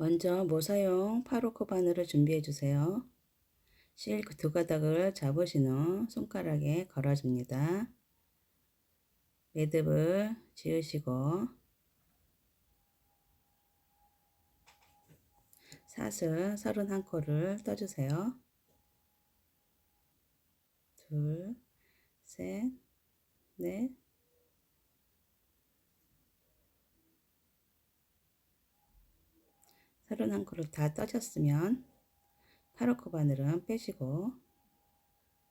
먼저 모사용 파로코 바늘을 준비해 주세요. 실크 두 가닥을 잡으신 후 손가락에 걸어줍니다. 매듭을 지으시고 사슬 31코를 떠주세요. 둘, 셋, 넷, 서른한 코를 다 떠졌으면 8호 바늘은 빼시고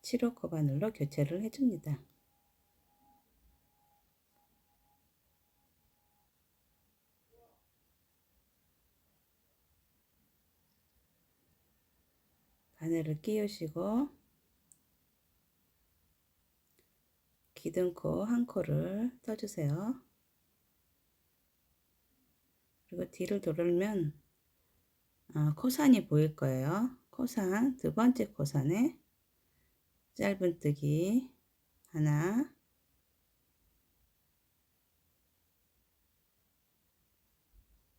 7호 바늘로 교체를 해줍니다. 바늘을 끼우시고 기둥코 한 코를 떠주세요. 그리고 뒤를 돌면 코산이 보일 거예요. 코산, 두 번째 코산에 짧은뜨기 하나,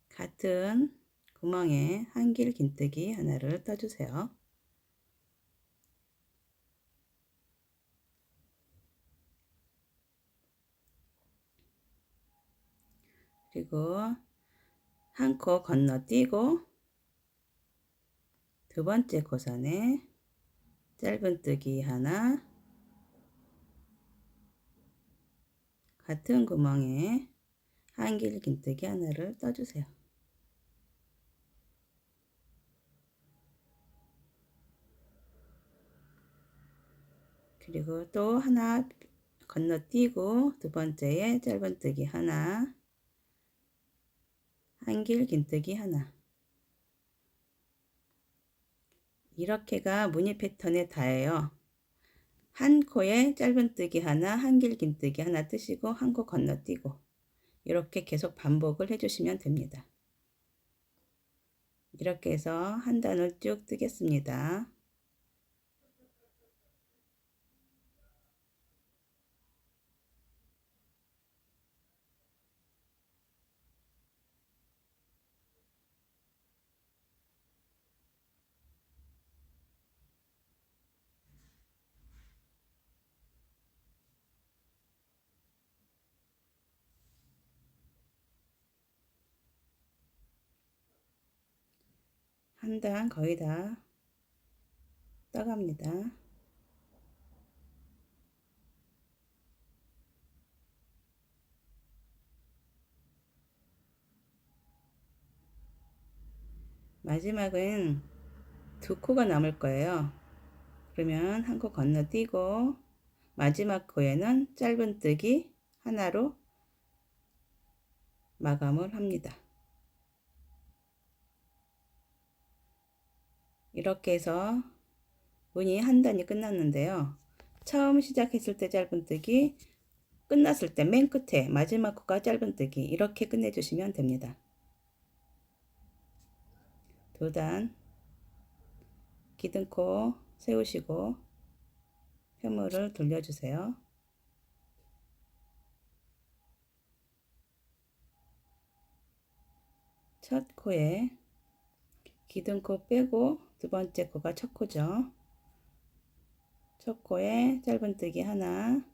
같은 구멍에 한길 긴뜨기 하나를 떠주세요. 그리고 한 코 건너뛰고 두 번째 코선에 짧은뜨기 하나, 같은 구멍에 한길 긴뜨기 하나를 떠주세요. 그리고 또 하나 건너뛰고 두 번째에 짧은뜨기 하나, 한길 긴뜨기 하나. 이렇게가 무늬 패턴의 다예요. 한 코에 짧은뜨기 하나, 한길 긴뜨기 하나 뜨시고 한 코 건너뛰고 이렇게 계속 반복을 해주시면 됩니다. 이렇게 해서 한 단을 쭉 뜨겠습니다. 한 단 거의 다 떠갑니다. 마지막은 두 코가 남을 거예요. 그러면 한 코 건너뛰고 마지막 코에는 짧은뜨기 하나로 마감을 합니다. 이렇게 해서 무늬 한 단이 끝났는데요. 처음 시작했을 때 짧은뜨기, 끝났을 때 맨 끝에 마지막 코가 짧은뜨기 이렇게 끝내주시면 됩니다. 두 단 기둥코 세우시고 표물을 돌려주세요. 첫 코에 기둥코 빼고 두 번째 코가 첫 코죠. 첫 코에 짧은뜨기 하나,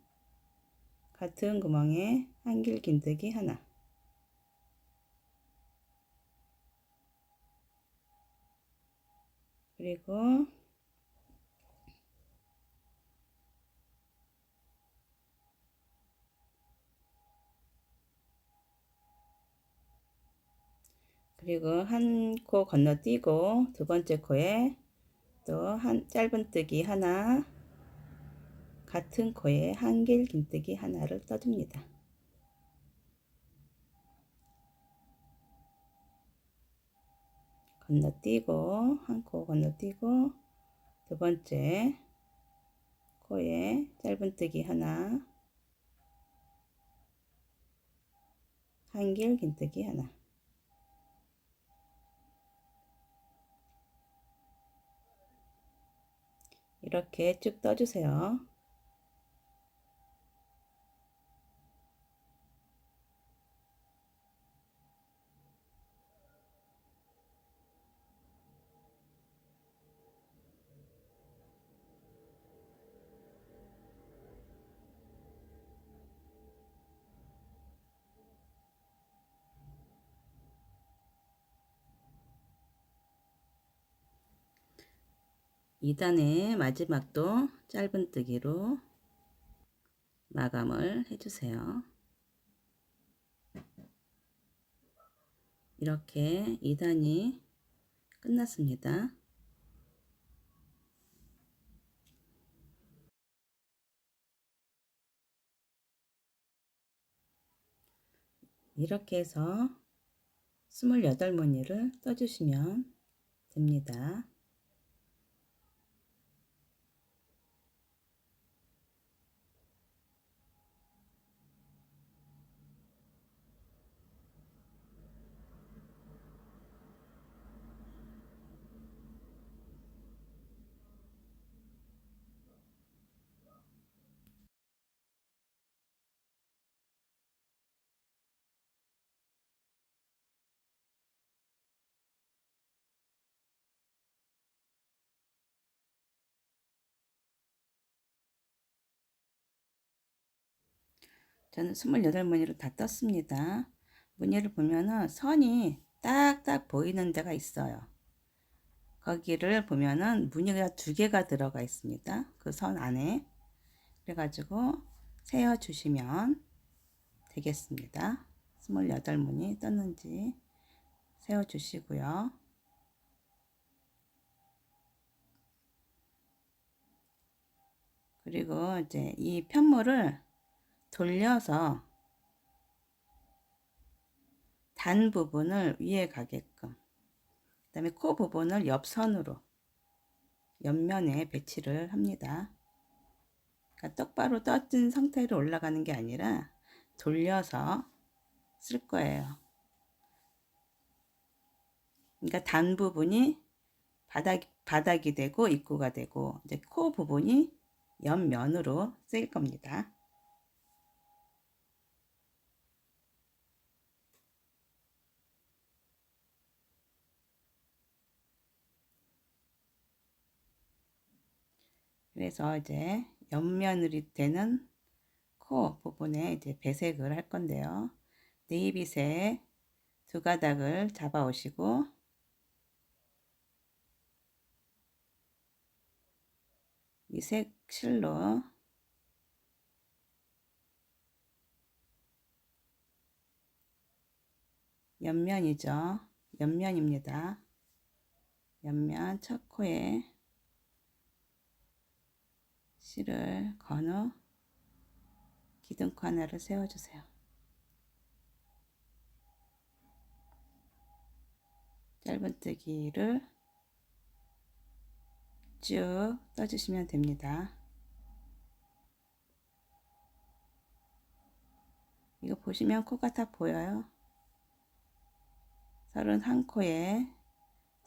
같은 구멍에 한길 긴뜨기 하나, 그리고 한 코 건너뛰고 두 번째 코에 또 한 짧은뜨기 하나, 같은 코에 한길 긴뜨기 하나를 떠줍니다. 건너뛰고 한 코 건너뛰고 두 번째 코에 짧은뜨기 하나, 한길 긴뜨기 하나. 이렇게 쭉 떠주세요. 2단의 마지막도 짧은뜨기로 마감을 해주세요. 이렇게 2단이 끝났습니다. 이렇게 해서 28무늬를 떠주시면 됩니다. 저는 28무늬를 다 떴습니다. 무늬를 보면은 선이 딱딱 보이는 데가 있어요. 거기를 보면은 무늬가 2개가 들어가 있습니다. 그 선 안에. 그래가지고 세어 주시면 되겠습니다. 28무늬 떴는지 세어 주시고요. 그리고 이제 이 편물을 돌려서 단 부분을 위에 가게끔, 그 다음에 코 부분을 옆선으로 옆면에 배치를 합니다. 그러니까 똑바로 떠진 상태로 올라가는 게 아니라 돌려서 쓸 거예요. 그러니까 단 부분이 바닥이 되고 입구가 되고, 이제 코 부분이 옆면으로 쓰일 겁니다. 그래서 이제 옆면으로 되는 코 부분에 이제 배색을 할 건데요. 네이비색 2가닥을 잡아 오시고, 이 색실로 옆면이죠. 옆면입니다. 옆면 첫 코에 실을 건 후 기둥코 하나를 세워주세요. 짧은뜨기를 쭉 떠주시면 됩니다. 이거 보시면 코가 다 보여요. 31코에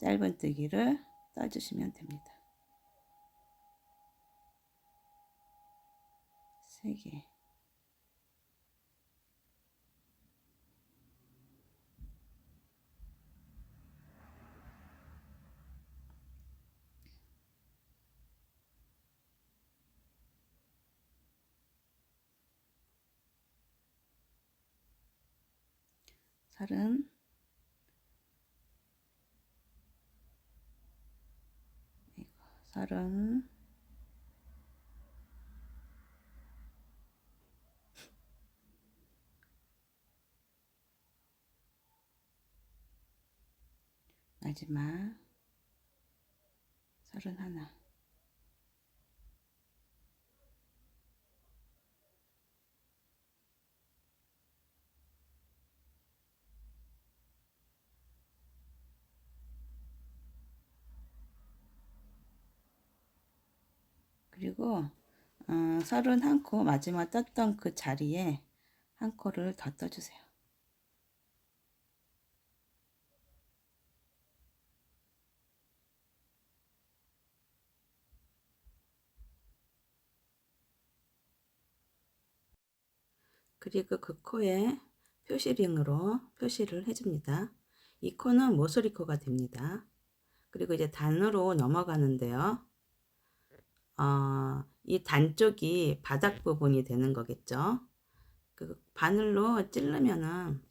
짧은뜨기를 떠주시면 됩니다. 3개. 서른 서른 마지막 31. 그리고 31코 마지막 떴던 그 자리에 한 코를 더 떠주세요. 그리고 그 코에 표시링으로 표시를 해줍니다. 이 코는 모서리 코가 됩니다. 그리고 이제 단으로 넘어가는데요. 이 단 쪽이 바닥 부분이 되는 거겠죠. 그 바늘로 찌르면은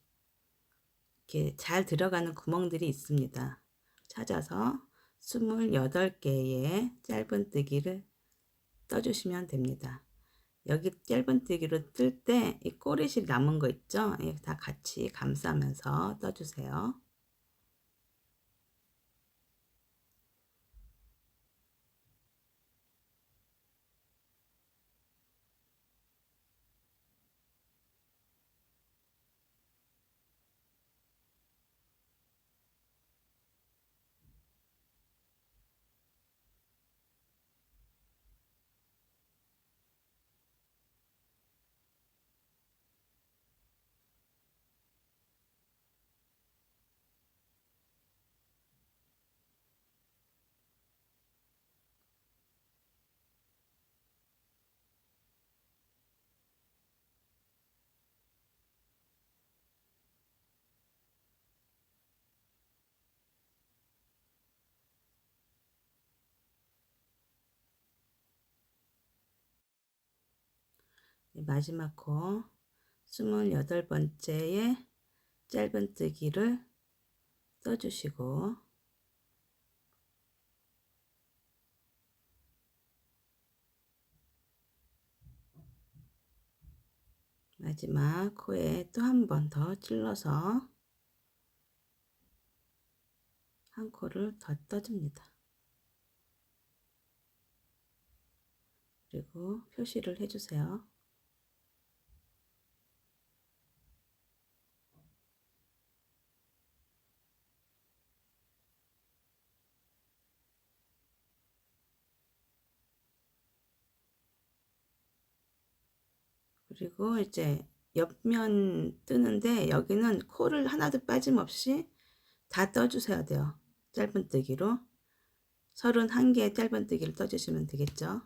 이렇게 잘 들어가는 구멍들이 있습니다. 찾아서 28개의 짧은뜨기를 떠주시면 됩니다. 여기 짧은뜨기로 뜰 때 이 꼬릿이 남은 거 있죠? 다 같이 감싸면서 떠주세요. 마지막 코 28번째의 짧은뜨기를 떠주시고 마지막 코에 또 한 번 더 찔러서 한 코를 더 떠줍니다. 그리고 표시를 해주세요. 그리고 이제 옆면 뜨는데 여기는 코를 하나도 빠짐없이 다 떠주셔야 돼요. 짧은뜨기로 31개의 짧은뜨기를 떠주시면 되겠죠.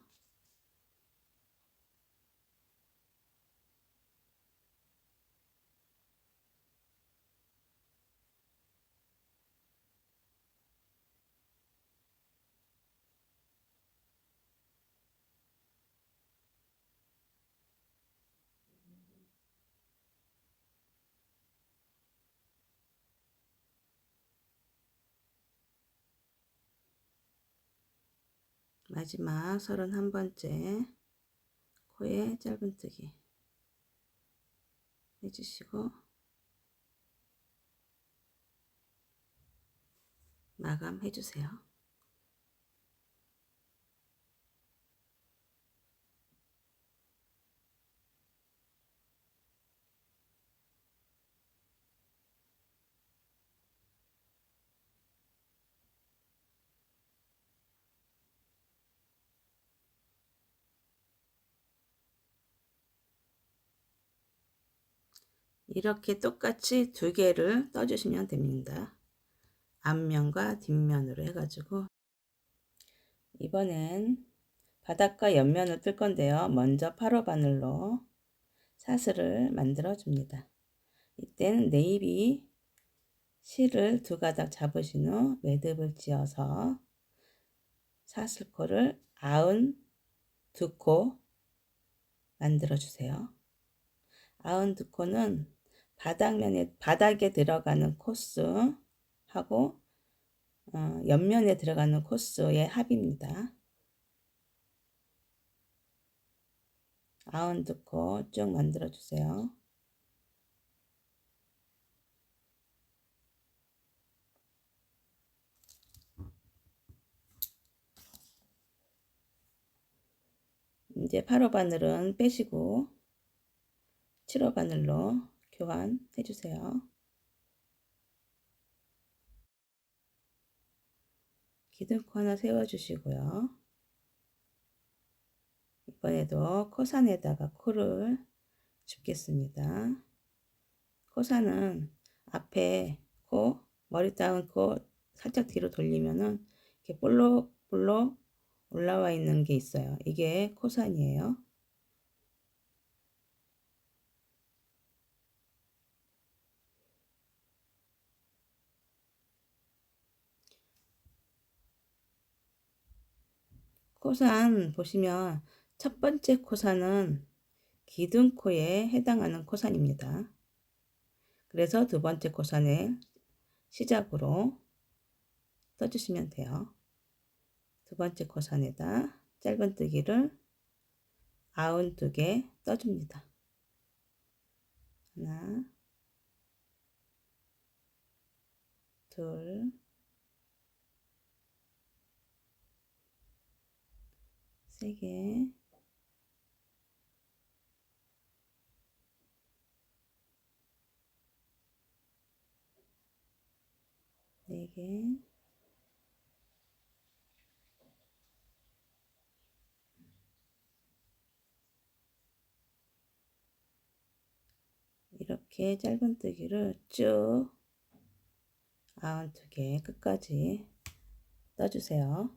마지막 31번째 코에 짧은뜨기 해주시고 마감해 주세요. 이렇게 똑같이 2개를 떠주시면 됩니다. 앞면과 뒷면으로 해가지고 이번엔 바닥과 옆면을 뜰 건데요. 먼저 8호 바늘로 사슬을 만들어 줍니다. 이때는 네이비 실을 2가닥 잡으신 후 매듭을 지어서 사슬코를 92코 만들어 주세요. 92코는 바닥에 들어가는 코스하고 옆면에 들어가는 코스의 합입니다. 92코 쭉 만들어 주세요. 이제 8호 바늘은 빼시고 7호 바늘로 교환해 주세요. 기둥코 하나 세워 주시고요. 이번에도 코산에다가 코를 줍겠습니다. 코산은 앞에 코, 머리 따은 코 살짝 뒤로 돌리면은 이렇게 볼록볼록 올라와 있는 게 있어요. 이게 코산이에요. 코산 보시면 첫 번째 코산은 기둥코에 해당하는 코산입니다. 그래서 두 번째 코산의 시작으로 떠주시면 돼요. 두 번째 코선에다 짧은뜨기를 92개 떠줍니다. 하나, 둘, 세 개, 네 개, 이렇게 짧은뜨기를 쭉 92개 끝까지 떠주세요.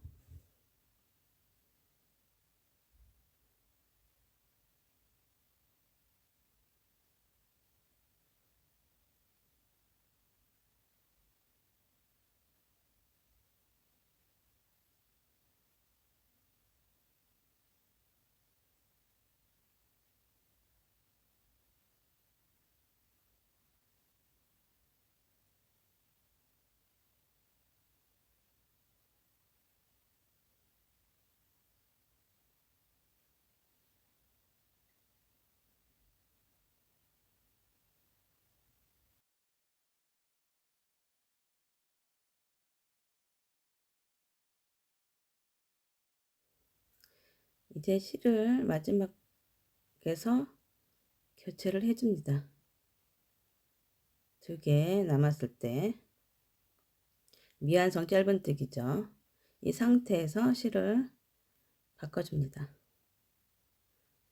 이제 실을 마지막에서 교체를 해줍니다. 2개 남았을 때 미완성 짧은뜨기죠. 이 상태에서 실을 바꿔줍니다.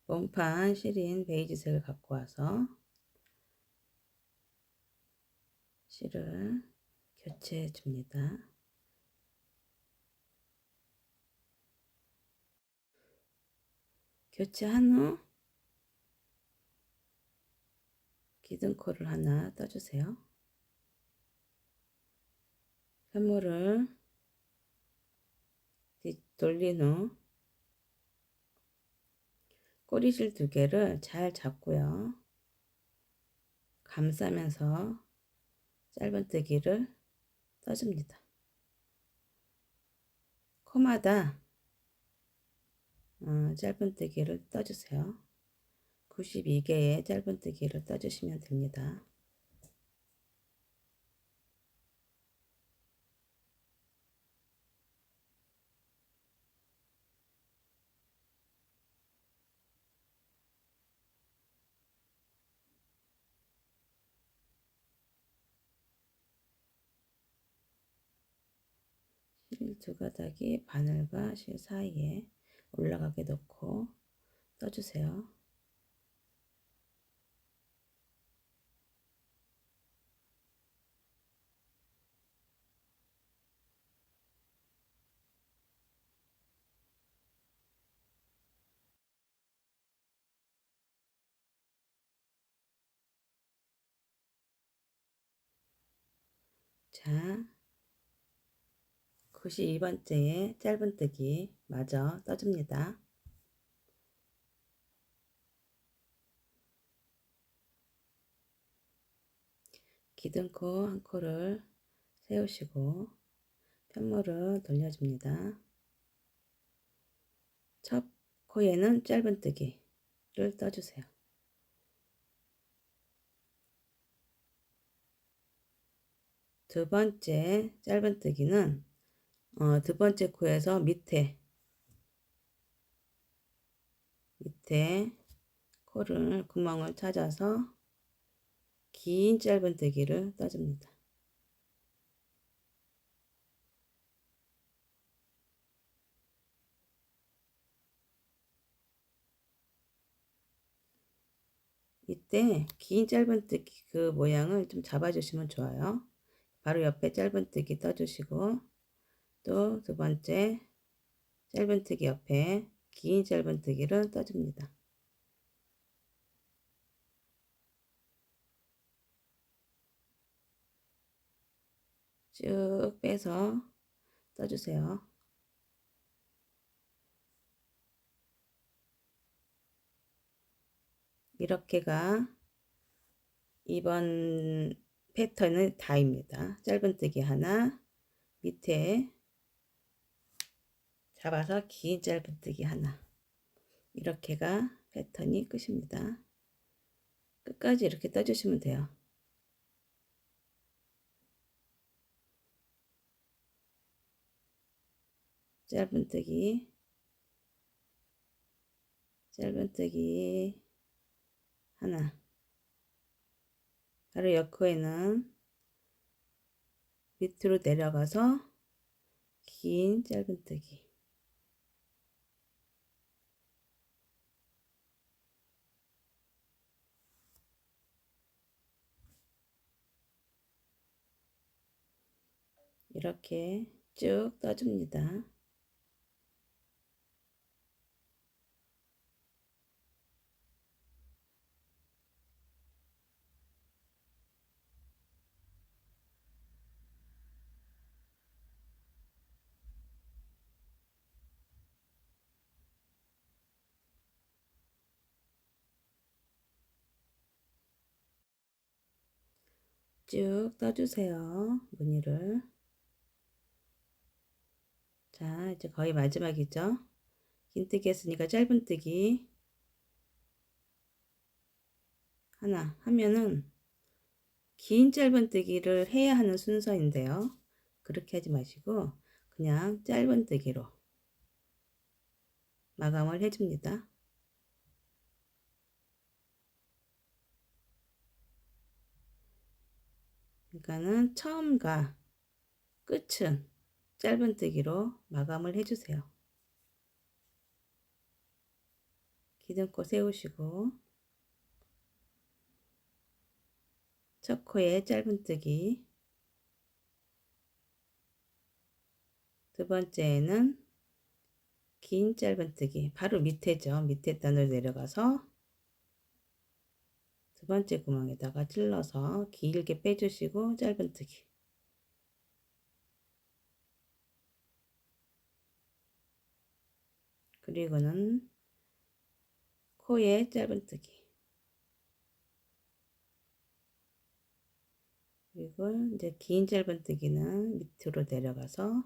몽판 실인 베이지색을 갖고 와서 실을 교체해 줍니다. 교체한 후 기둥코를 하나 떠주세요. 편물을 돌린 후 꼬리실 2개를 잘 잡고요. 감싸면서 짧은뜨기를 떠줍니다. 코마다 짧은뜨기를 떠주세요. 92개의 짧은뜨기를 떠주시면 됩니다. 실 2가닥이 바늘과 실 사이에 올라가게 놓고 떠주세요. 자, 92번째에 짧은뜨기 마저 떠줍니다. 기둥코 한 코를 세우시고 편물을 돌려줍니다. 첫 코에는 짧은뜨기를 떠주세요. 두 번째 짧은뜨기는 두 번째 코에서 밑에 코를 구멍을 찾아서 긴 짧은뜨기를 떠줍니다. 이때 긴 짧은뜨기 그 모양을 좀 잡아주시면 좋아요. 바로 옆에 짧은뜨기 떠주시고 또 두 번째 짧은뜨기 옆에 긴 짧은뜨기를 떠줍니다. 쭉 빼서 떠주세요. 이렇게가 이번 패턴의 다입니다. 짧은뜨기 하나, 밑에 잡아서 긴 짧은뜨기 하나. 이렇게가 패턴이 끝입니다. 끝까지 이렇게 떠주시면 돼요. 짧은뜨기, 짧은뜨기 하나. 바로 옆코에는 밑으로 내려가서 긴 짧은뜨기. 이렇게 쭉 떠줍니다. 쭉 떠주세요. 무늬를. 자, 이제 거의 마지막이죠. 긴뜨기 했으니까 짧은뜨기 하나 하면은 긴 짧은뜨기를 해야 하는 순서인데요. 그렇게 하지 마시고 그냥 짧은뜨기로 마감을 해줍니다. 그러니까는 처음과 끝은 짧은뜨기로 마감을 해주세요. 기둥코 세우시고 첫 코에 짧은뜨기, 두 번째에는 긴 짧은뜨기, 바로 밑에죠. 밑에 단으로 내려가서 두 번째 구멍에다가 찔러서 길게 빼주시고 짧은뜨기. 그리고는 코에 짧은뜨기. 그리고 이제 긴 짧은뜨기는 밑으로 내려가서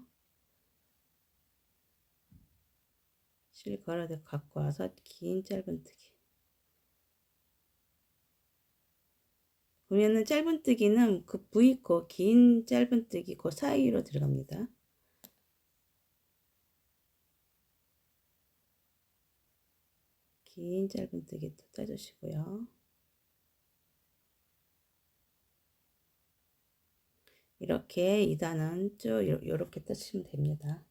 실 걸어서 갖고 와서 긴 짧은뜨기. 보면은 짧은뜨기는 그 V코 긴 짧은뜨기 그 사이로 들어갑니다. 긴 짧은뜨기 또 따주시고요. 이렇게 2단은 쭉 이렇게 뜨시면 됩니다.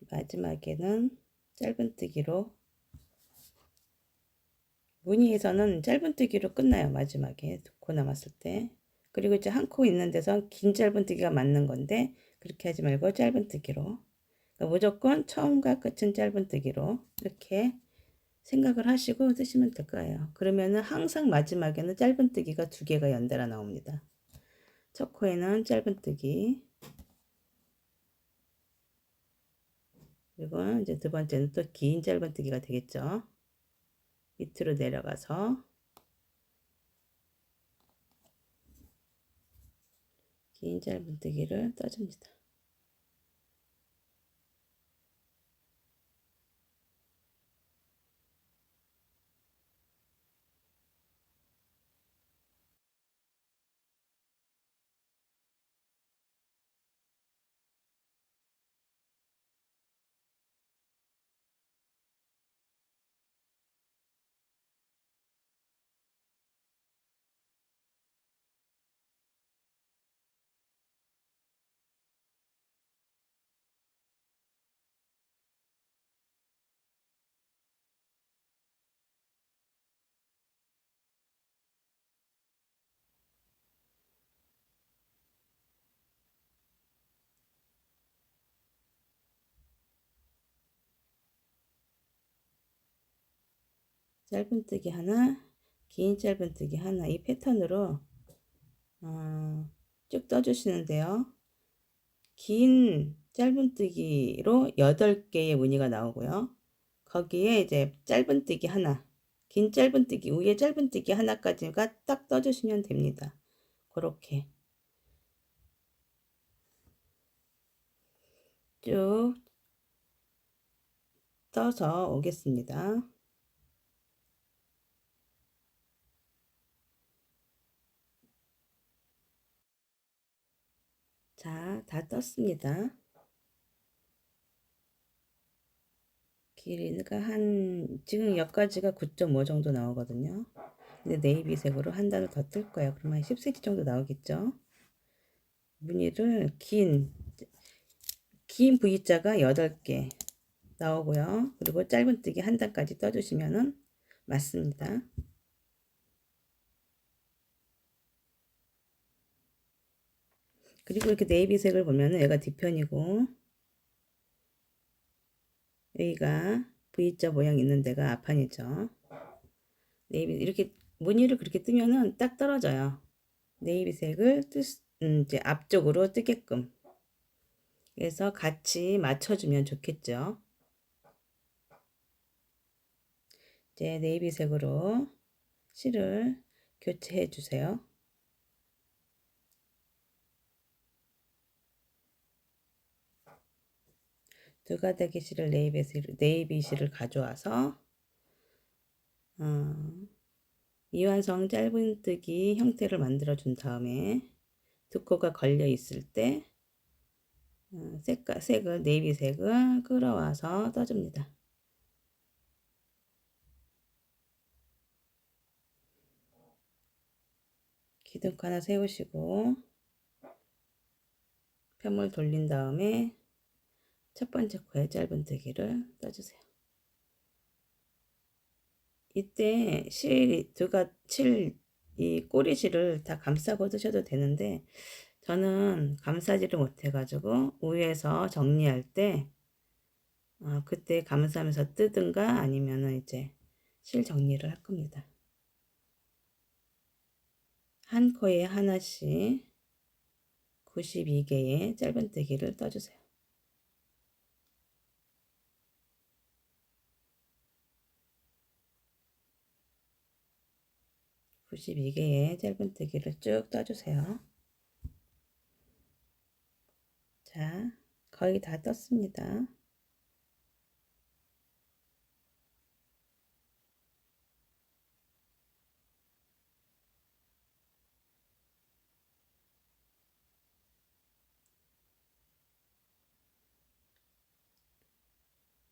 마지막에는 짧은뜨기로, 무늬에서는 짧은뜨기로 끝나요. 마지막에 두 코 남았을 때. 그리고 이제 한 코 있는 데서 긴 짧은뜨기가 맞는 건데 그렇게 하지 말고 짧은뜨기로, 그러니까 무조건 처음과 끝은 짧은뜨기로 이렇게 생각을 하시고 쓰시면 될 거예요. 그러면은 항상 마지막에는 짧은뜨기가 두 개가 연달아 나옵니다. 첫 코에는 짧은뜨기, 그리고 이제 두 번째는 또 긴 짧은뜨기가 되겠죠. 밑으로 내려가서 긴 짧은뜨기를 떠줍니다. 짧은뜨기 하나, 긴 짧은뜨기 하나, 이 패턴으로 쭉 떠주시는데요. 긴 짧은뜨기로 8개의 무늬가 나오고요. 거기에 이제 짧은뜨기 하나, 긴 짧은뜨기, 위에 짧은뜨기 하나까지가 딱 떠주시면 됩니다. 그렇게 쭉 떠서 오겠습니다. 자, 다 떴습니다. 길이가 지금 여기까지가 9.5 정도 나오거든요. 근데 네이비색으로 한 단을 더 뜰 거예요. 그러면 한 10cm 정도 나오겠죠. 무늬를 긴 V자가 8개 나오고요. 그리고 짧은뜨기 한 단까지 떠주시면은 맞습니다. 그리고 이렇게 네이비색을 보면은 얘가 뒤편이고 여기가 V자 모양 있는 데가 앞판이죠. 네이비 이렇게 무늬를 그렇게 뜨면은 딱 떨어져요. 네이비색을 이제 앞쪽으로 뜨게끔. 그래서 같이 맞춰주면 좋겠죠. 이제 네이비색으로 실을 교체해 주세요. 두 가닥의 실을 네이비 실을 가져와서 미완성 짧은뜨기 형태를 만들어 준 다음에 두 코가 걸려 있을 때 색을 네이비색을 끌어와서 떠줍니다. 기둥 하나 세우시고 편물 돌린 다음에 첫 번째 코에 짧은뜨기를 떠주세요. 이때 이 꼬리실을 다 감싸고 드셔도 되는데 저는 감싸지를 못해가지고 위에서 정리할 때 그때 감싸면서 뜨든가 아니면은 이제 실 정리를 할 겁니다. 한 코에 하나씩 92개의 짧은뜨기를 떠주세요. 92개의 짧은뜨기를 쭉 떠주세요. 자, 거의 다 떴습니다.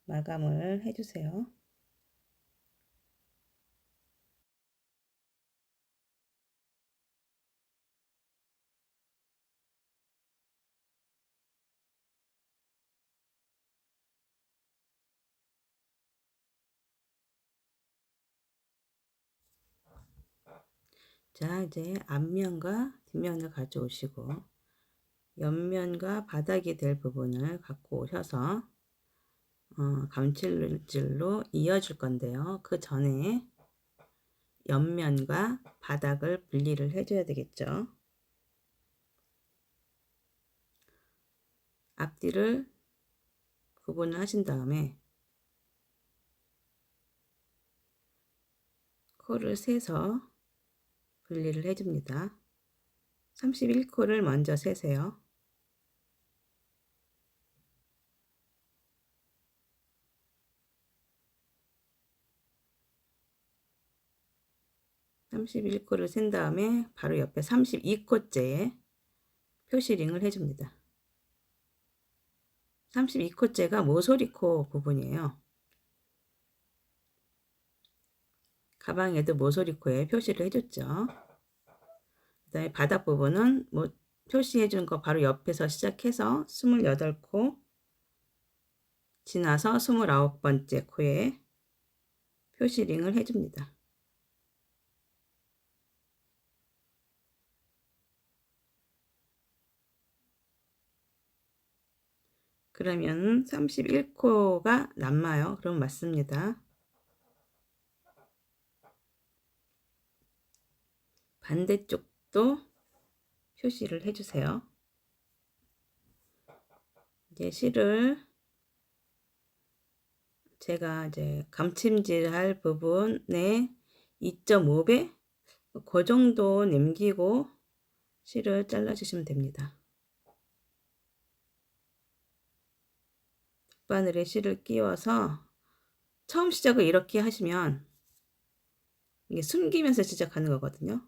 마감을 해주세요. 자, 이제 앞면과 뒷면을 가져오시고 옆면과 바닥이 될 부분을 갖고 오셔서 감칠질로 이어줄 건데요. 그 전에 옆면과 바닥을 분리를 해줘야 되겠죠. 앞뒤를 구분을 하신 다음에 코를 세서 분리를 해줍니다. 31코를 먼저 세세요. 31코를 센 다음에 바로 옆에 32코째에 표시링을 해줍니다. 32코째가 모서리코 부분이에요. 가방에도 모서리코에 표시를 해줬죠. 그 다음에 바닥 부분은 표시해준 거 바로 옆에서 시작해서 28코 지나서 29번째 코에 표시링을 해줍니다. 그러면 31코가 남아요. 그럼 맞습니다. 반대쪽도 표시를 해주세요. 이제 실을 제가 이제 감침질 할 부분에 2.5배 그 정도 남기고 실을 잘라 주시면 됩니다. 바늘에 실을 끼워서 처음 시작을 이렇게 하시면 이게 숨기면서 시작하는 거거든요.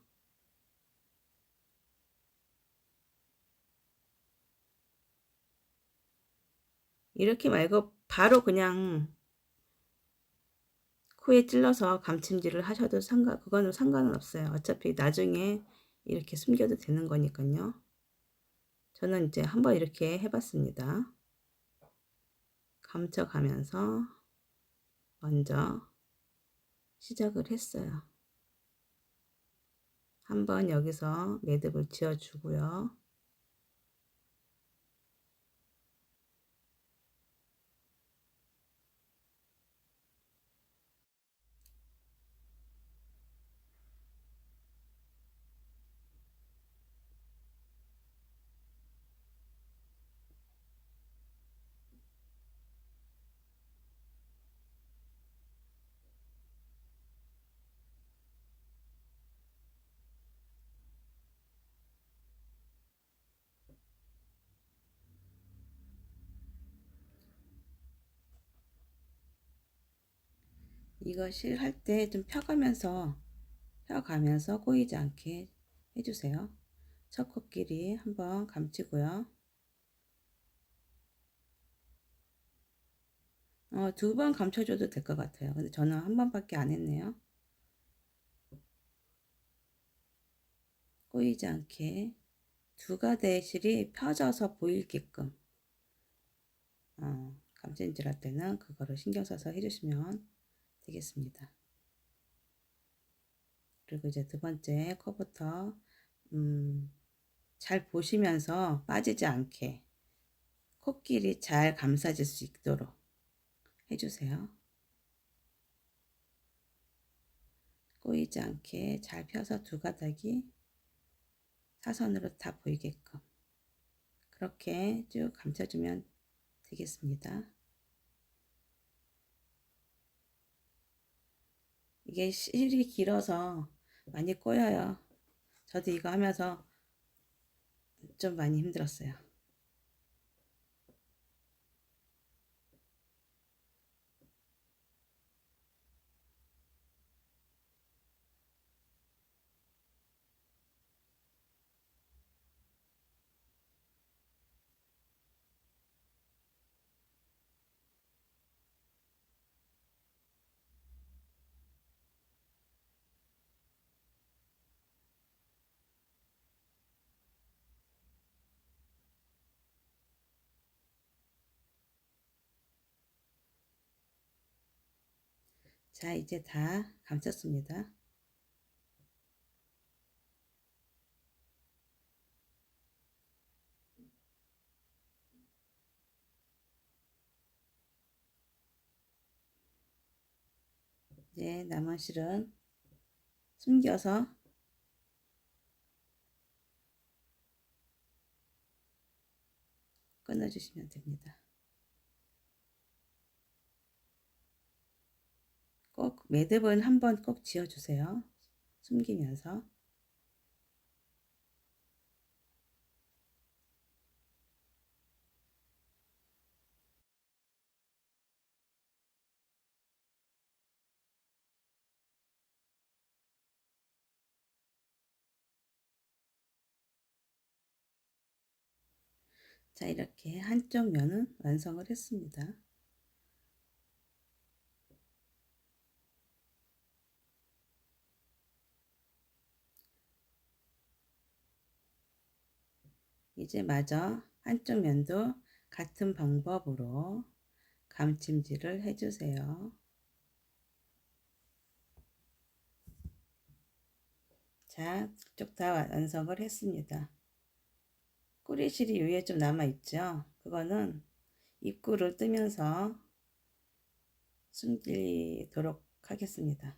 이렇게 말고 바로 그냥 코에 찔러서 감침질을 하셔도 그거는 상관은 없어요. 어차피 나중에 이렇게 숨겨도 되는 거니까요. 저는 이제 한번 이렇게 해봤습니다. 감춰가면서 먼저 시작을 했어요. 한번 여기서 매듭을 지어 주고요. 이거 실 할 때 좀 펴가면서 꼬이지 않게 해주세요. 첫 코끼리 한번 감치고요. 2번 감춰줘도 될 것 같아요. 근데 저는 한 번밖에 안 했네요. 꼬이지 않게 두 가닥의 실이 펴져서 보이게끔 감찜질 할 때는 그거를 신경 써서 해주시면 되겠습니다. 그리고 이제 두 번째 코부터 잘 보시면서 빠지지 않게 코끼리 잘 감싸질 수 있도록 해주세요. 꼬이지 않게 잘 펴서 두 가닥이 사선으로 다 보이게끔 그렇게 쭉 감춰주면 되겠습니다. 이게 실이 길어서 많이 꼬여요. 저도 이거 하면서 좀 많이 힘들었어요. 자, 이제 다 감췄습니다. 이제 남은 실은 숨겨서 끊어주시면 됩니다. 꼭 매듭은 한번 꼭 지어주세요. 숨기면서. 자, 이렇게 한쪽 면은 완성을 했습니다. 이제 마저 한쪽 면도 같은 방법으로 감침질을 해주세요. 자, 쪽 다 완성을 했습니다. 꼬리실이 위에 좀 남아 있죠. 그거는 입구를 뜨면서 숨기도록 하겠습니다.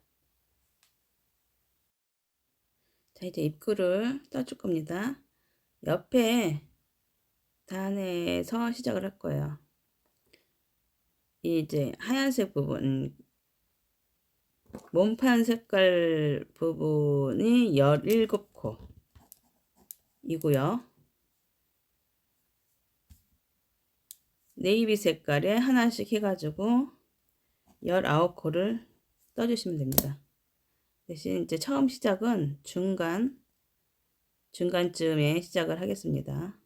자, 이제 입구를 떠줄 겁니다. 옆에 단에서 시작을 할 거예요. 이제 하얀색 부분, 몸판 색깔 부분이 17코 이고요. 네이비 색깔에 하나씩 해가지고 19코를 떠주시면 됩니다. 대신 이제 처음 시작은 중간쯤에 시작을 하겠습니다.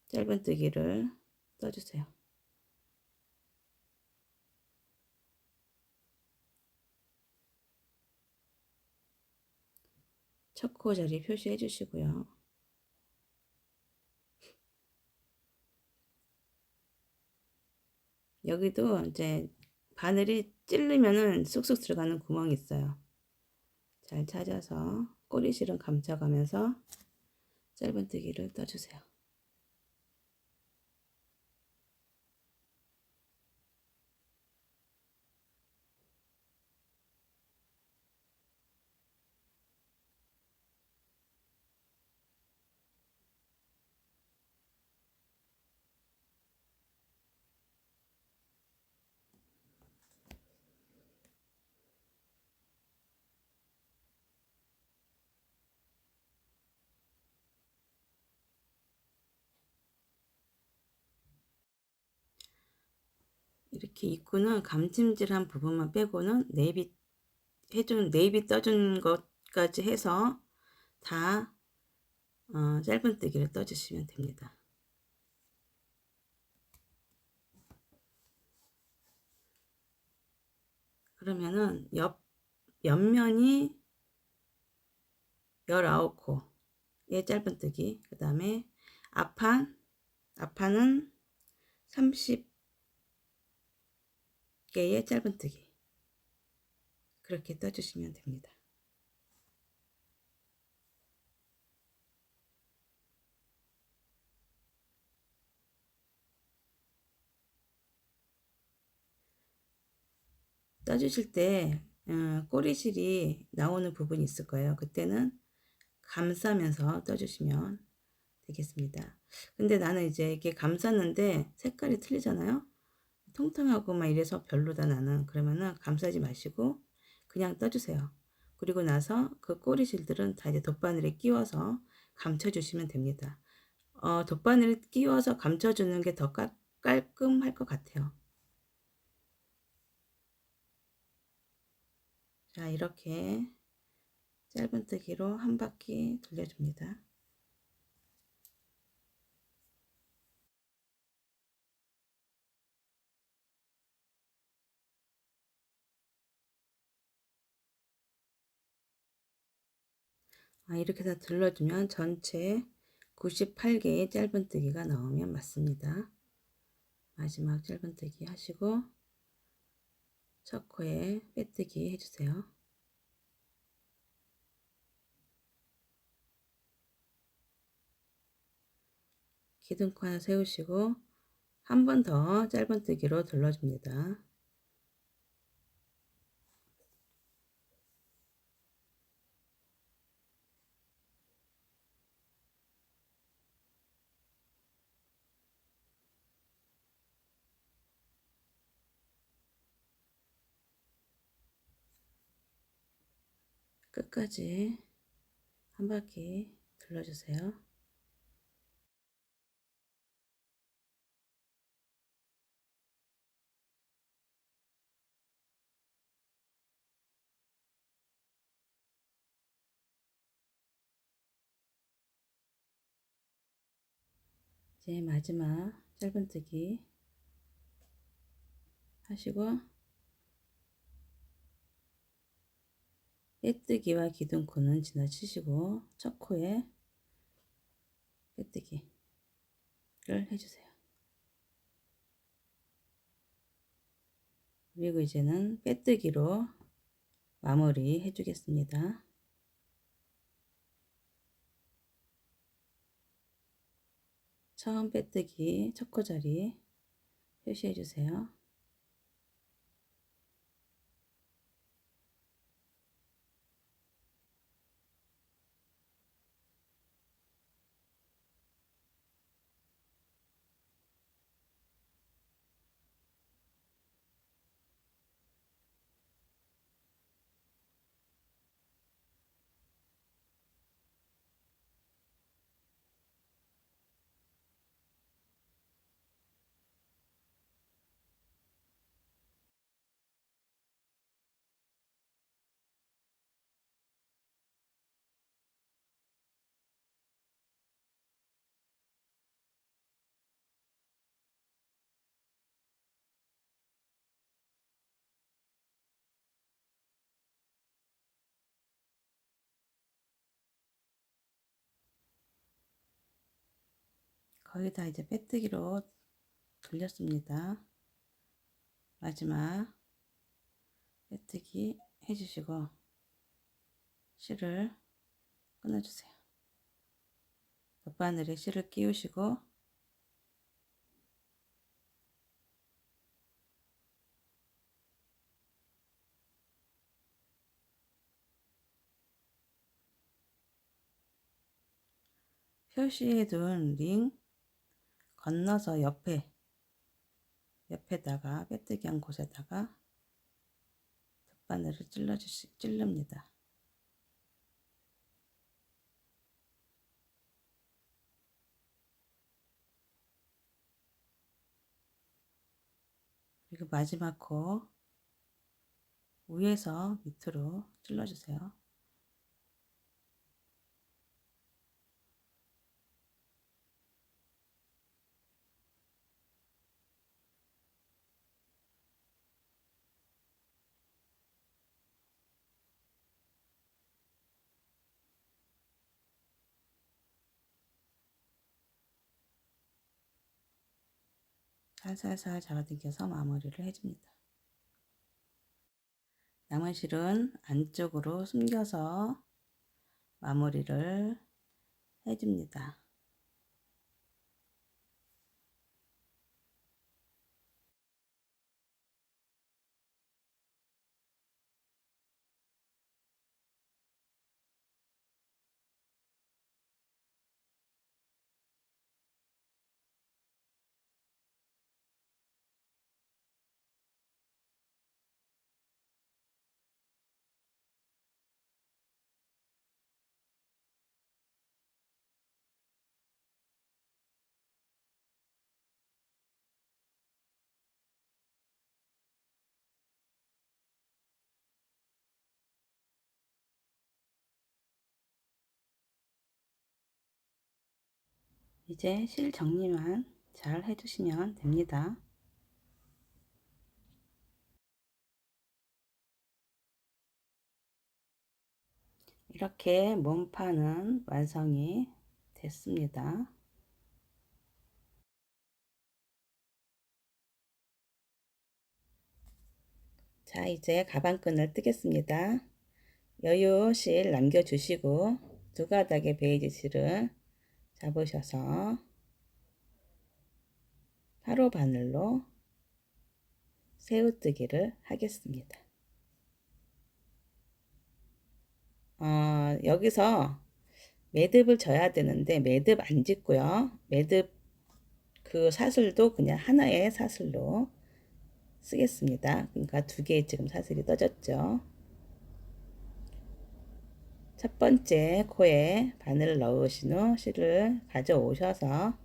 짧은뜨기를 떠주세요. 첫 코 자리 표시해 주시고요. 여기도 이제 바늘이 찌르면은 쑥쑥 들어가는 구멍이 있어요. 잘 찾아서 꼬리실은 감춰가면서 짧은뜨기를 떠주세요. 이렇게 입구는 감찜질한 부분만 빼고는 네이비 떠준 것까지 해서 다 짧은뜨기를 떠주시면 됩니다. 그러면은 옆면이 19코의 짧은뜨기, 그 다음에 앞판은 30개의 짧은뜨기, 그렇게 떠주시면 됩니다. 떠주실 때 꼬리실이 나오는 부분이 있을 거예요. 그때는 감싸면서 떠주시면 되겠습니다. 근데 나는 이제 이게 감쌌는데 색깔이 틀리잖아요. 통통하고 막 이래서 별로다 나는. 그러면은 감싸지 마시고 그냥 떠주세요. 그리고 나서 그 꼬리실들은 다 이제 돗바늘에 끼워서 감춰주시면 됩니다. 돗바늘에 끼워서 감춰주는 게 더 깔끔할 것 같아요. 자, 이렇게 짧은뜨기로 한 바퀴 돌려줍니다. 이렇게 다 둘러주면 전체 98개의 짧은뜨기가 나오면 맞습니다. 마지막 짧은뜨기 하시고 첫 코에 빼뜨기 해주세요. 기둥코 하나 세우시고 한 번 더 짧은뜨기로 둘러줍니다. 끝까지 한 바퀴 둘러주세요. 이제 마지막 짧은뜨기 하시고 빼뜨기와 기둥코는 지나치시고 첫 코에 빼뜨기를 해주세요. 그리고 이제는 빼뜨기로 마무리 해주겠습니다. 처음 빼뜨기 첫 코 자리 표시해 주세요. 거의 다 이제 빼뜨기로 돌렸습니다. 마지막 빼뜨기 해주시고 실을 끊어주세요. 덧바늘에 실을 끼우시고 표시해둔 링 건너서 옆에다가 빼뜨기 한 곳에다가 덧바늘을 찌릅니다. 그리고 마지막 코 위에서 밑으로 찔러주세요. 살살살 잡아당겨서 마무리를 해줍니다. 남은 실은 안쪽으로 숨겨서 마무리를 해줍니다. 이제 실 정리만 잘 해주시면 됩니다. 이렇게 몸판은 완성이 됐습니다. 자, 이제 가방끈을 뜨겠습니다. 여유 실 남겨주시고 두 가닥의 베이지 실을 잡으셔서 8호 바늘로 새우뜨기를 하겠습니다. 여기서 매듭을 져야 되는데 매듭 안 짓고요. 매듭 그 사슬도 그냥 하나의 사슬로 쓰겠습니다. 그러니까 두 개의 지금 사슬이 떠졌죠. 첫 번째 코에 바늘을 넣으신 후 실을 가져오셔서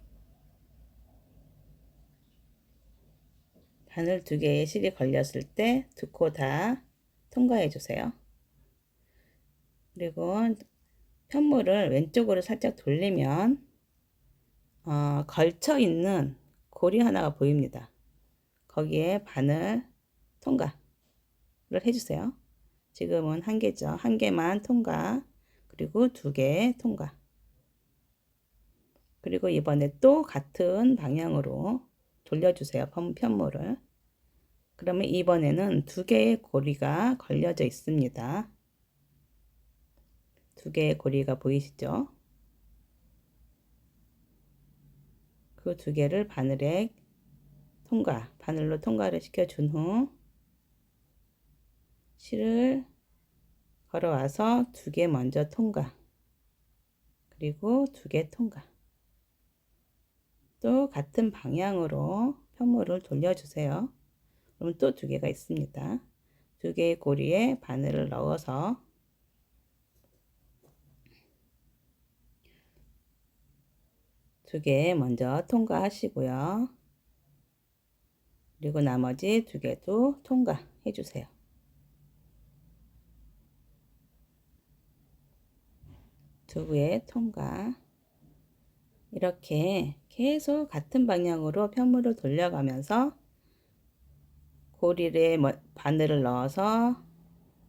바늘 두 개의 실이 걸렸을 때 두 코 다 통과해 주세요. 그리고 편물을 왼쪽으로 살짝 돌리면 걸쳐 있는 고리 하나가 보입니다. 거기에 바늘 통과를 해주세요. 지금은 한 개죠. 한 개만 통과. 그리고 두 개 통과. 그리고 이번에 또 같은 방향으로 돌려주세요. 편물을. 그러면 이번에는 두 개의 고리가 걸려져 있습니다. 두 개의 고리가 보이시죠? 그 두 개를 바늘로 통과를 시켜준 후 실을 걸어와서 두 개 먼저 통과, 그리고 두 개 통과. 또 같은 방향으로 편물을 돌려주세요. 그럼 또 두 개가 있습니다. 두 개의 고리에 바늘을 넣어서 두 개 먼저 통과하시고요. 그리고 나머지 두 개도 통과해 주세요. 두 개 통과. 이렇게 계속 같은 방향으로 편물을 돌려가면서 고리에 바늘을 넣어서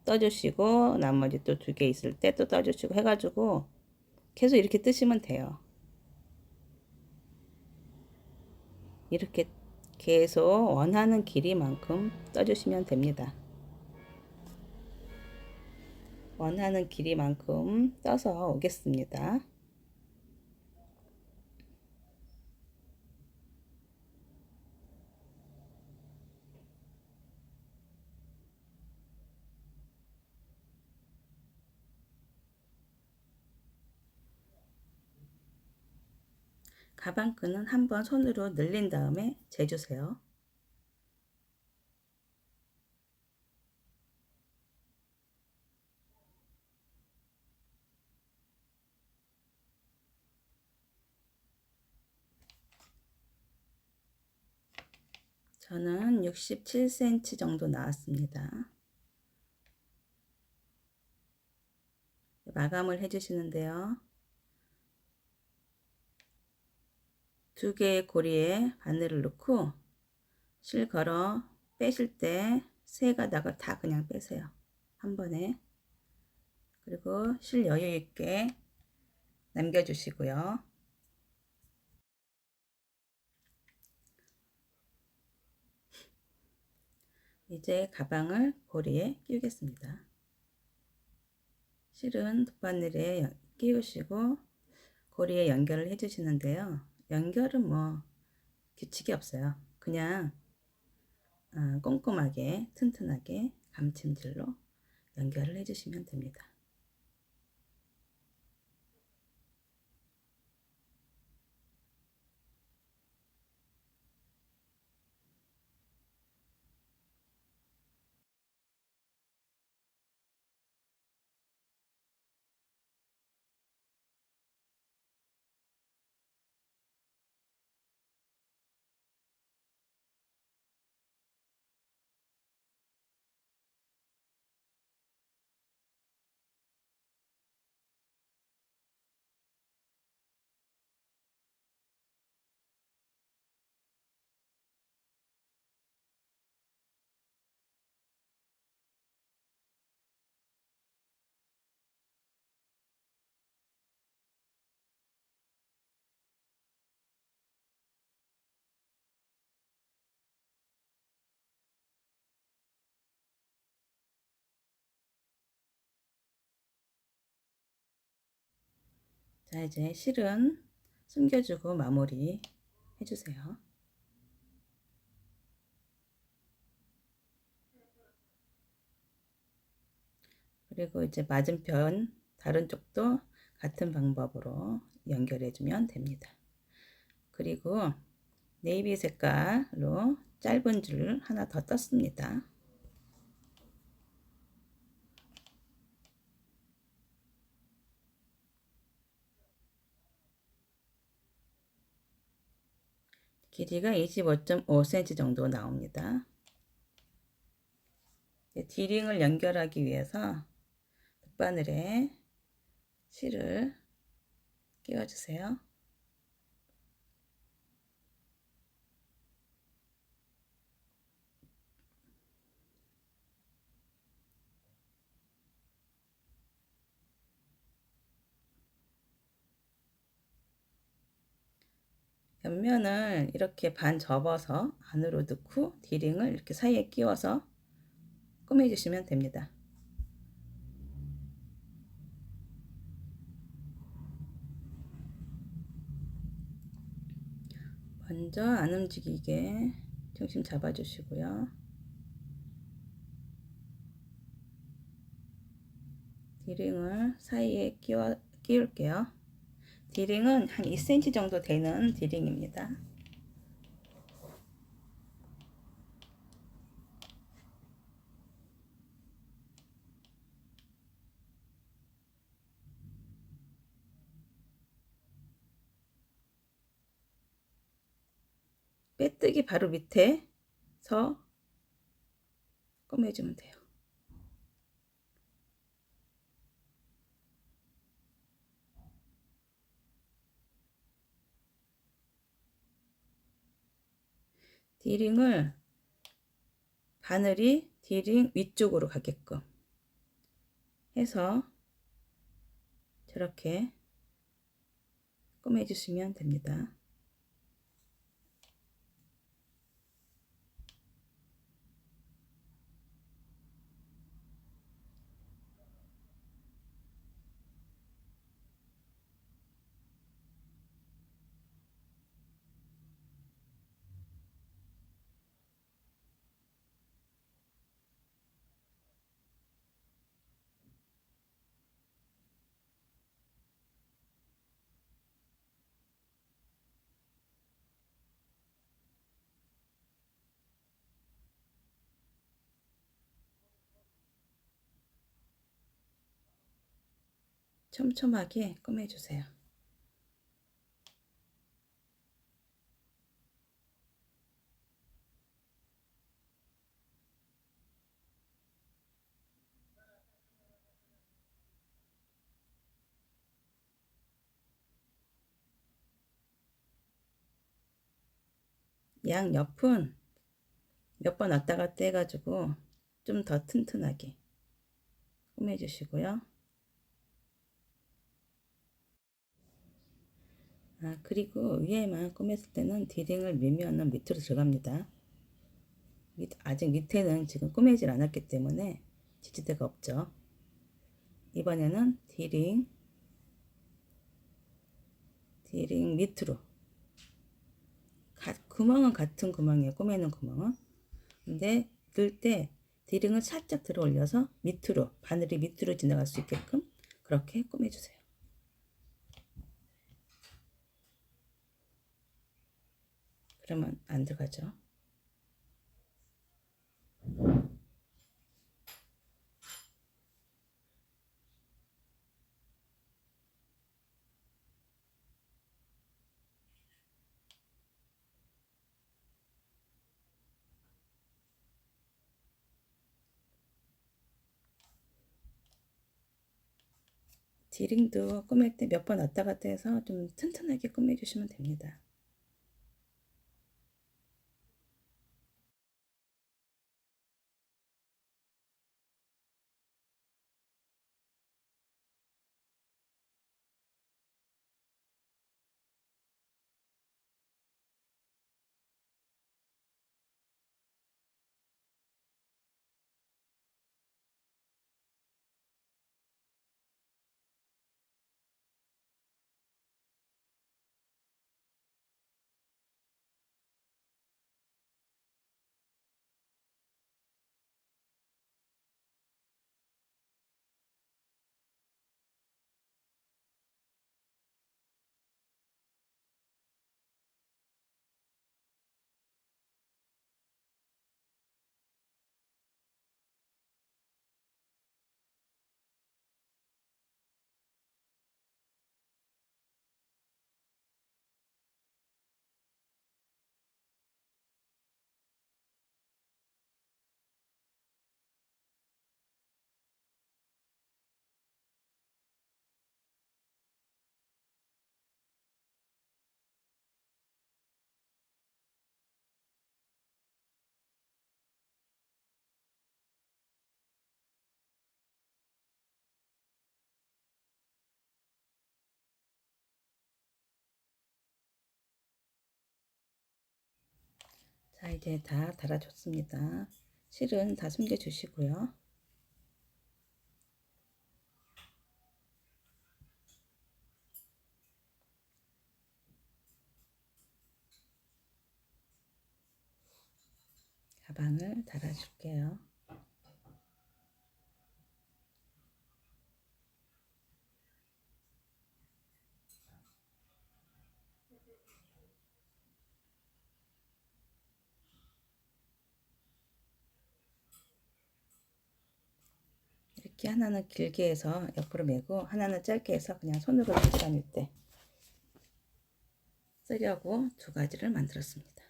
떠주시고 나머지 또 두 개 있을 때 또 떠주시고 해가지고 계속 이렇게 뜨시면 돼요. 이렇게 계속 원하는 길이만큼 떠주시면 됩니다. 원하는 길이만큼 떠서 오겠습니다. 가방끈은 한번 손으로 늘린 다음에 재주세요. 저는 67cm 정도 나왔습니다. 마감을 해주시는데요. 두 개의 고리에 바늘을 넣고 실 걸어 빼실 때 세 가닥을 다 그냥 빼세요. 한 번에. 그리고 실 여유 있게 남겨주시고요. 이제 가방을 고리에 끼우겠습니다. 실은 돗바늘에 끼우시고 고리에 연결을 해주시는데요. 연결은 뭐 규칙이 없어요. 그냥 꼼꼼하게 튼튼하게 감침질로 연결을 해주시면 됩니다. 자, 이제 실은 숨겨주고 마무리 해주세요. 그리고 이제 맞은편 다른 쪽도 같은 방법으로 연결해주면 됩니다. 그리고 네이비 색깔로 짧은 줄 하나 더 떴습니다. 길이가 25.5cm 정도 나옵니다. 디링을 연결하기 위해서 돗바늘에 실을 끼워주세요. 옆면을 이렇게 반 접어서 안으로 넣고 디링을 이렇게 사이에 끼워서 꾸며주시면 됩니다. 먼저 안 움직이게 중심 잡아주시고요. 디링을 사이에 끼울게요. 디링은 한 2cm 정도 되는 디링입니다. 빼뜨기 바로 밑에서 꼬매주면 돼요. 디링을 바늘이 디링 위쪽으로 가게끔 해서 저렇게 꼬매주시면 됩니다. 촘촘하게 꾸며주세요. 양 옆은 몇 번 왔다 갔다 해가지고 좀 더 튼튼하게 꾸며주시고요. 그리고 위에만 꾸몄을 때는 디딩을 밀면은 밑으로 들어갑니다. 아직 밑에는 지금 꾸미질 않았기 때문에 지지대가 없죠. 이번에는 디딩 밑으로 구멍은 같은 구멍이에요. 꾸미는 구멍은. 근데 넣을 때 디링을 살짝 들어 올려서 밑으로, 바늘이 밑으로 지나갈 수 있게끔 그렇게 꾸며주세요. 그러면 안 들어가죠. 디링도 꾸밀 때 몇 번 왔다 갔다 해서 좀 튼튼하게 꾸며주시면 됩니다. 자, 이제 다 달아줬습니다. 실은 다 숨겨주시고요. 가방을 달아줄게요. 이렇게 하나는 길게 해서 옆으로 메고 하나는 짧게 해서 그냥 손으로 들고 다닐 때 쓰려고 두 가지를 만들었습니다.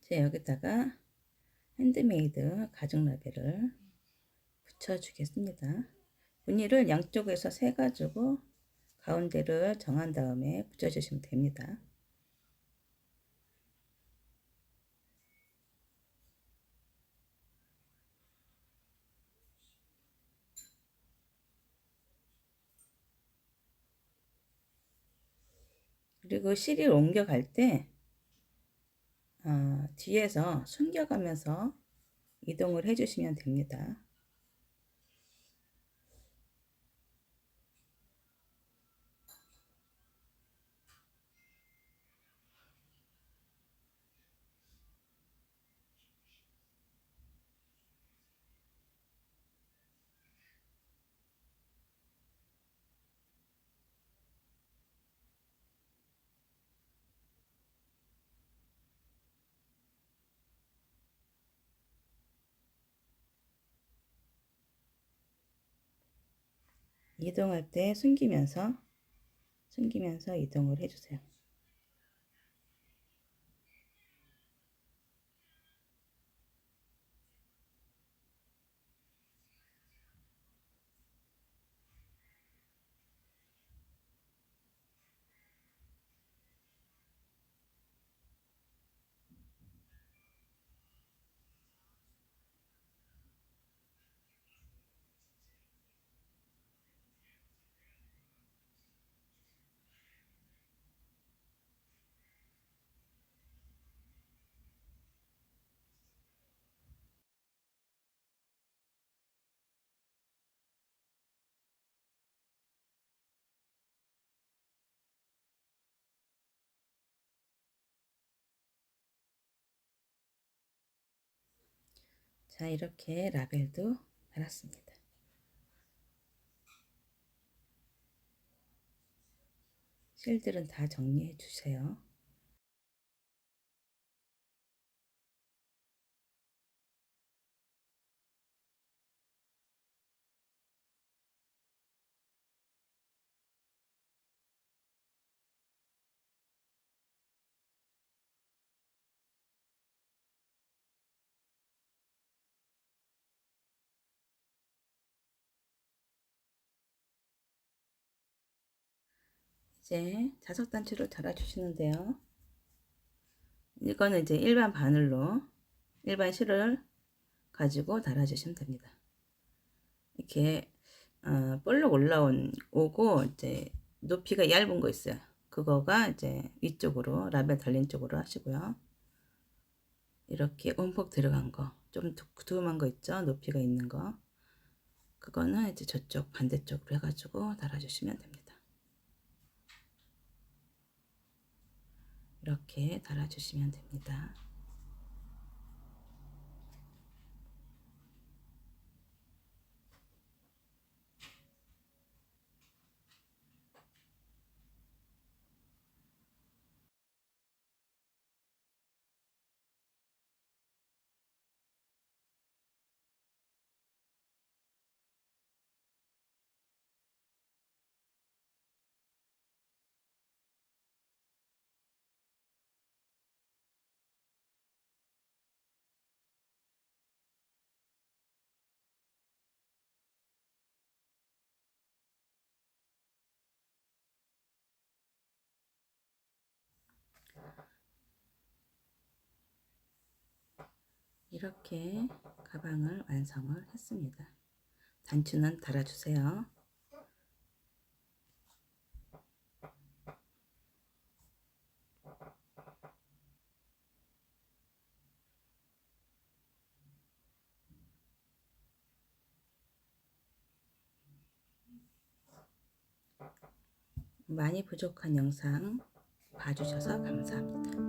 이제 여기다가 핸드메이드 가죽 라벨을 붙여주겠습니다. 무늬를 양쪽에서 세 가지고 가운데를 정한 다음에 붙여주시면 됩니다. 그리고 실을 옮겨갈 때 뒤에서 숨겨가면서 이동을 해주시면 됩니다. 이동할 때 숨기면서 이동을 해주세요. 자, 이렇게 라벨도 달았습니다. 실들은 다 정리해 주세요. 이제 자석 단추를 달아주시는데요. 이거는 이제 일반 바늘로 일반 실을 가지고 달아주시면 됩니다. 이렇게 볼록 오고 이제 높이가 얇은 거 있어요. 그거가 이제 위쪽으로 라벨 달린 쪽으로 하시고요. 이렇게 움푹 들어간 거, 좀 두툼한 거 있죠? 높이가 있는 거. 그거는 이제 저쪽 반대쪽으로 해가지고 달아주시면 됩니다. 이렇게 달아주시면 됩니다. 이렇게 가방을 완성을 했습니다. 단추는 달아주세요. 많이 부족한 영상 봐주셔서 감사합니다.